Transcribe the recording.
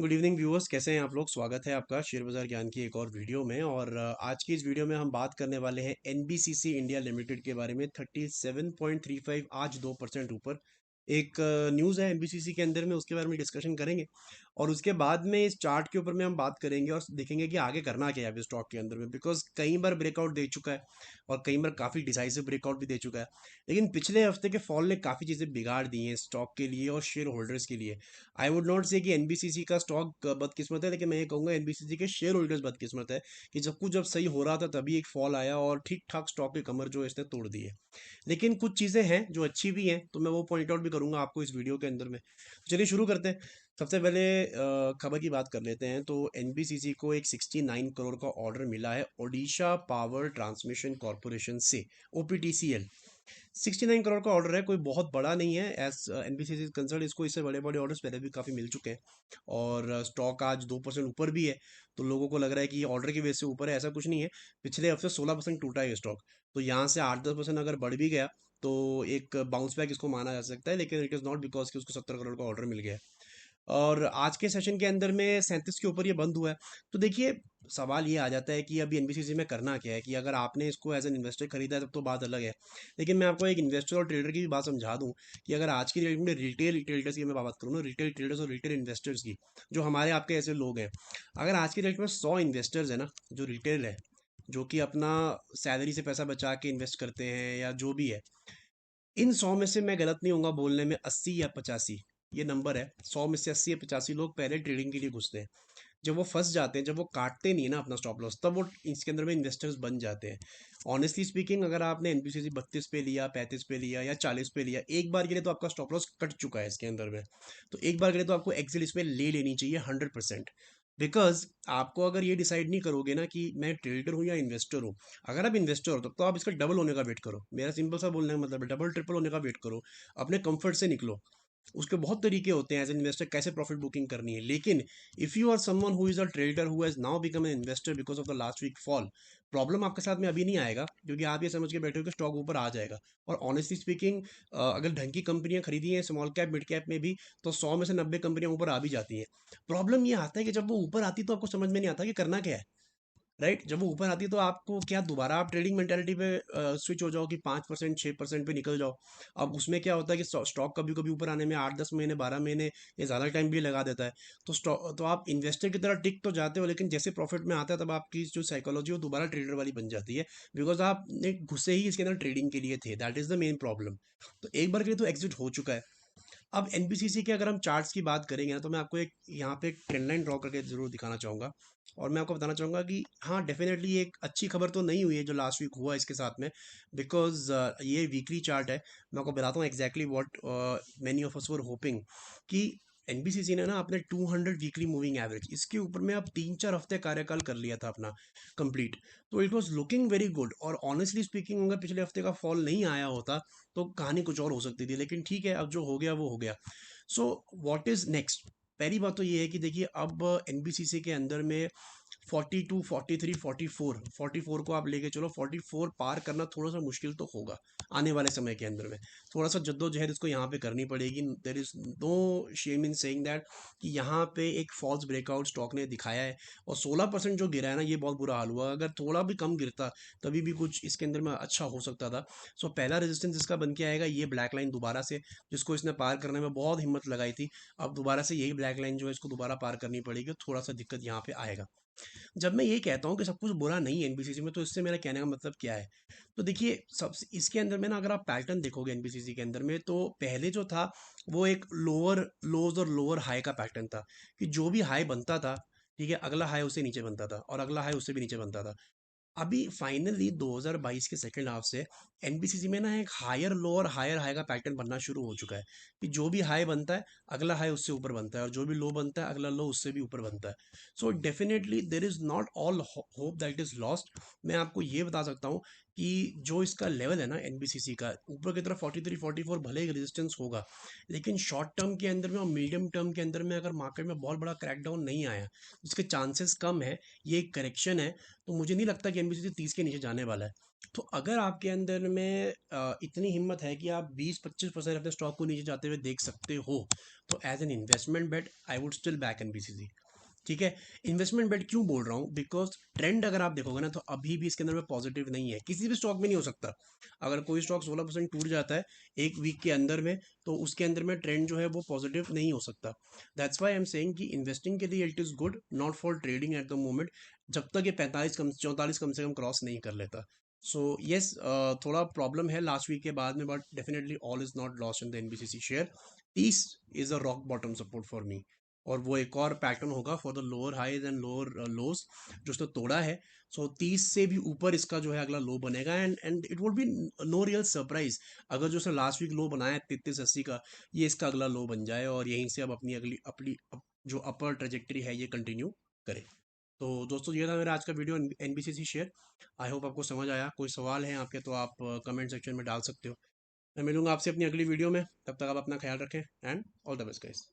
Good evening viewers, कैसे हैं आप लोग। स्वागत है आपका शेयर बाजार ज्ञान की एक और वीडियो में। और आज की इस वीडियो में हम बात करने वाले हैं एनबीसीसी इंडिया लिमिटेड के बारे में। 37.35 आज 2% ऊपर एक न्यूज़ है एनबीसीसी के अंदर में, उसके बारे में डिस्कशन करेंगे। और उसके बाद में इस चार्ट के ऊपर में हम बात करेंगे और देखेंगे कि आगे करना क्या है अभी स्टॉक के अंदर में, बिकॉज कई बार ब्रेकआउट दे चुका है और कई बार काफ़ी डिसाइसिव ब्रेकआउट भी दे चुका है। लेकिन पिछले हफ्ते के फॉल ने काफ़ी चीज़ें बिगाड़ दी हैं स्टॉक के लिए और शेयर होल्डर्स के लिए। आई वुड नॉट से कि एनबीसीसी का स्टॉक बदकिस्मत है, लेकिन मैं ये कहूँगा एनबीसीसी के शेयर होल्डर्स बदकिस्मत है कि जब सही हो रहा था तभी एक फॉल आया और ठीक ठाक स्टॉक की कमर जो है इसने तोड़ दी है। लेकिन कुछ चीज़ें हैं जो अच्छी भी हैं, तो मैं वो पॉइंट आउट भी करूंगा आपको इस वीडियो के अंदर में। चलिए शुरू करते हैं। सबसे पहले खबर की बात कर लेते हैं। तो एनबीसीसी को एक 69 करोड़ का ऑर्डर मिला है ओडिशा पावर ट्रांसमिशन कॉरपोरेशन से, ओपीटीसीएल। 69 करोड़ का ऑर्डर है, कोई बहुत बड़ा नहीं है एज एनबीसीसी कंसर्न। इसको इससे बड़े बड़े ऑर्डर्स पहले भी काफ़ी मिल चुके हैं और स्टॉक आज 2% ऊपर भी है। तो लोगों को लग रहा है कि ये ऑर्डर की वजह से ऊपर है, ऐसा कुछ नहीं है। पिछले हफ्ते 16% टूटा है ये स्टॉक। तो यहाँ से 8-10% अगर बढ़ भी गया तो एक बाउंस बैक इसको माना जा सकता है, लेकिन इट इज़ नॉट बिकॉज कि उसको 70 करोड़ का ऑर्डर मिल गया है। और आज के सेशन के अंदर में 37 के ऊपर ये बंद हुआ है। तो देखिए, सवाल ये आ जाता है कि अभी एनबीसीसी में करना क्या है। कि अगर आपने इसको एज एन इन्वेस्टर खरीदा है तब तो बात अलग है, लेकिन मैं आपको एक इन्वेस्टर और ट्रेडर की भी बात समझा दूं कि अगर आज की डेट में रिटेल ट्रेडर्स की मैं बात करूँ ना, रिटेल ट्रेडर्स और रिटेल इन्वेस्टर्स की, जो हमारे आपके ऐसे लोग हैं, अगर आज की डेट में 100 इन्वेस्टर्स है ना, जो रिटेल है, जो कि अपना सैलरी से पैसा बचा के इन्वेस्ट करते हैं या जो भी है, इन 100 में से मैं गलत नहीं होऊंगा बोलने में 80 या 85, ये नंबर है, 100 में से 80 या 85 लोग पहले ट्रेडिंग के लिए घुसते हैं। जब वो फंस जाते हैं, जब वो काटते नहीं है ना अपना स्टॉप लॉस, तब वो इसके अंदर में इन्वेस्टर्स बन जाते हैं। ऑनेस्टली स्पीकिंग, अगर आपने एनबीसीसी 32 पे लिया, 35 पे लिया या 40 पे लिया, एक बार के लिए तो आपका स्टॉप लॉस कट चुका है इसके अंदर में। तो एक बार के लिए तो आपको एग्जिट इसमें ले लेनी चाहिए 100%। बिकॉज आपको अगर ये डिसाइड नहीं करोगे ना कि मैं ट्रेडर हूँ या इन्वेस्टर हूँ, अगर आप इन्वेस्टर हो तब तो आप इसका डबल होने का वेट करो। मेरा सिंपल सा बोलने का मतलब है डबल ट्रिपल होने का वेट करो। अपने कंफर्ट से निकलो। उसके बहुत तरीके होते हैं एज एन इन्वेस्टर कैसे प्रॉफिट बुकिंग करनी है। लेकिन if you are someone who is a trader who has now become an investor because of the last week fall, problem आपके साथ में अभी नहीं आएगा, क्योंकि आप ये समझ के बैठे हो कि स्टॉक ऊपर आ जाएगा। और ऑनेस्टली स्पीकिंग, अगर ढंग की कंपनियां खरीदी हैं स्मॉल कैप मिड कैप में भी, तो 100 में से 90 कंपनियां ऊपर आ भी जाती हैं। प्रॉब्लम ये आता है कि जब वो ऊपर आती तो आपको समझ में नहीं आता कि करना क्या है। राइट, जब वो ऊपर आती है तो आपको क्या दोबारा आप ट्रेडिंग मेंटालिटी पे स्विच हो जाओ कि 5% 6% पे निकल जाओ। अब उसमें क्या होता है कि स्टॉक कभी कभी ऊपर आने में 8-10 महीने 12 महीने या ज़्यादा टाइम भी लगा देता है। तो स्टॉक तो आप इन्वेस्टर की तरह टिक तो जाते हो, लेकिन जैसे प्रॉफिट में आता है तब आपकी जो साइकोलॉजी है वो दोबारा ट्रेडर वाली बन जाती है। बिकॉज आप एक घुसे ही इसके अंदर ट्रेडिंग के लिए थे, that is the main problem. तो एक बार के लिए तो एग्जिट हो चुका है। अब एनबीसीसी के अगर हम चार्ट्स की बात करेंगे ना, तो मैं आपको एक यहाँ पे एक ट्रेंड लाइन ड्रॉ करके जरूर दिखाना चाहूँगा। और मैं आपको बताना चाहूँगा कि हाँ, डेफिनेटली एक अच्छी खबर तो नहीं हुई है जो लास्ट वीक हुआ इसके साथ में। बिकॉज ये वीकली चार्ट है। मैं आपको बताता हूँ exactly what many of us were hoping कि एनबीसीसी ने ना अपने 200 वीकली मूविंग एवरेज, इसके ऊपर में अब 3-4 हफ्ते कार्यकाल कर लिया था अपना कंप्लीट। तो it was looking very good. और ऑनेस्टली स्पीकिंग, अगर पिछले हफ्ते का फॉल नहीं आया होता तो कहानी कुछ और हो सकती थी। लेकिन ठीक है, अब जो हो गया वो हो गया। So what is next. पहली बात तो ये है कि देखिए, अब एनबीसीसी के अंदर में 42 43 44 को आप लेके चलो, 44 पार करना थोड़ा सा मुश्किल तो होगा आने वाले समय के अंदर में। थोड़ा सा जद्दोजहद इसको यहाँ पे करनी पड़ेगी। There is no shame in saying that कि यहाँ पे एक फॉल्स ब्रेकआउट स्टॉक ने दिखाया है। और 16% जो गिरा है ना, ये बहुत बुरा हाल हुआ। अगर थोड़ा भी कम गिरता तभी भी कुछ इसके अंदर में अच्छा हो सकता था। सो पहला रेजिस्टेंस इसका बन के आएगा ये ब्लैक लाइन दोबारा से, जिसको इसने पार करने में बहुत हिम्मत लगाई थी। अब दोबारा से यही ब्लैक लाइन जो है इसको दोबारा पार करनी पड़ेगी, थोड़ा सा दिक्कत यहाँ पे आएगा। जब मैं ये कहता हूँ कि सब कुछ बुरा नहीं है एनबीसीसी में, तो इससे मेरा कहने का मतलब क्या है। तो देखिए, सबसे इसके अंदर में ना, अगर आप पैटर्न देखोगे एनबीसीसी के अंदर में, तो पहले जो था वो एक लोअर लोज और लोअर हाई का पैटर्न था। कि जो भी हाई बनता था, ठीक है, अगला हाई उससे नीचे बनता था और अगला हाई उससे भी नीचे बनता था। अभी फाइनली 2022 के सेकंड हाफ से एनबीसीसी में ना एक हायर हाई का पैटर्न बनना शुरू हो चुका है। कि जो भी हाई बनता है, अगला हाई उससे ऊपर बनता है, और जो भी लो बनता है, अगला लो उससे भी ऊपर बनता है। So definitely there is not all hope that is lost. मैं आपको ये बता सकता हूँ कि जो इसका लेवल है ना एनबीसीसी का, ऊपर की तरफ 43-44 भले ही रेजिस्टेंस होगा, लेकिन शॉर्ट टर्म के अंदर में और मीडियम टर्म के अंदर में अगर मार्केट में बहुत बड़ा क्रैकडाउन नहीं आया, जिसके चांसेस कम है, ये एक करेक्शन है, तो मुझे नहीं लगता कि एनबीसीसी 30 के नीचे जाने वाला है। तो अगर आपके अंदर में इतनी हिम्मत है कि आप 20-25% अपने स्टॉक को नीचे जाते हुए देख सकते हो, तो as an investment bet I would still back NBCC. ठीक है। इन्वेस्टमेंट बेट क्यों बोल रहा हूँ, बिकॉज ट्रेंड अगर आप देखोगे ना, तो अभी भी इसके अंदर में पॉजिटिव नहीं है, किसी भी स्टॉक में नहीं हो सकता। अगर कोई स्टॉक 16% टूट जाता है एक वीक के अंदर में, तो उसके अंदर में ट्रेंड जो है वो पॉजिटिव नहीं हो सकता। That's why I am saying कि इन्वेस्टिंग के लिए it is good, not for trading at the moment, जब तक ये 45 कम से कम क्रॉस नहीं कर लेता। सो येस, थोड़ा प्रॉब्लम है लास्ट वीक के बाद में, but definitely all is not lost in the NBCC share. 30 is a rock bottom support for me, और वो एक और पैटर्न होगा for the lower highs and lower लोज जो उसने तोड़ा है। सो 30 से भी ऊपर इसका जो है अगला लो बनेगा, and it would be no real surprise अगर जो उसने लास्ट वीक लो बनाया है 3380 का, ये इसका अगला लो बन जाए और यहीं से अब अपनी अगली अपनी जो अपर ट्रेजेक्टरी है ये कंटिन्यू करे। तो दोस्तों, ये था मेरा आज का video NBCC share. I hope आपको समझ आया। कोई सवाल है आपके तो आप कमेंट सेक्शन में डाल सकते हो। मैं मिलूंगा आपसे अपनी अगली वीडियो में, तब तक आप अपना ख्याल रखें and all the best guys.